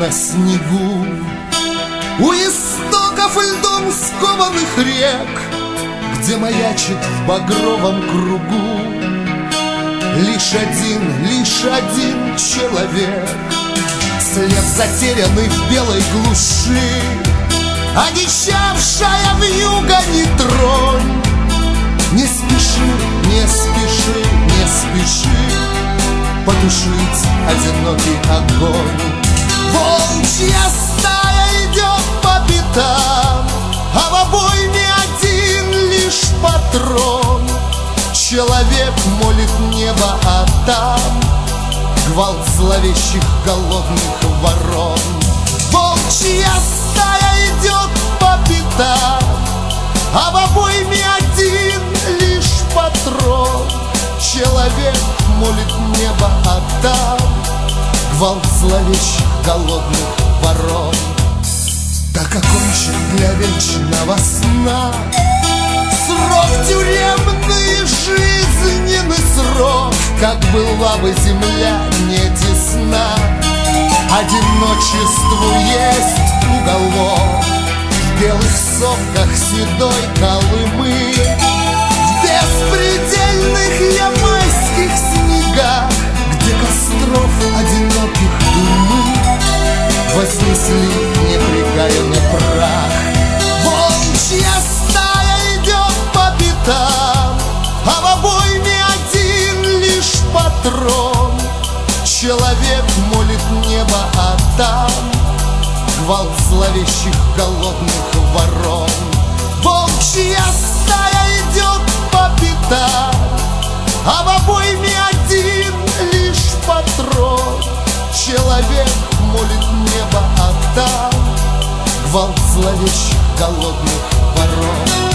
на снегу, у истоков льдом скованных рек, где маячит в багровом кругу лишь один человек. След затерянный в белой глуши, одичавшая вьюга, не тронь. Не спеши, не спеши, не спеши потушить одинокий огонь. Волчья стая идет по пятам, а в обойме один лишь патрон. Человек молит небо, а там гвалт зловещих голодных ворон. Волчья стая идет по пятам, а в обойме один лишь патрон. Человек молит небо, а там гвалт зловещих голодных ворон. Так окончен для вечного сна срок тюремный, жизненный срок. Как была бы земля не тесна, одиночеству есть уголок. В белых сомках седой Колымы, в беспредельных ямайских снегах, где костров одиноких дымы вознесли неприкаянный прах. Волчья стая идет по пятам, а в обойме один лишь патрон. Человек молит небо, а там гвалт зловещих голодных ворон. Волчья стая идет по пятам, а в обойме один лишь патрон. Человек молит небо, а там гвалт зловещих голодных ворон.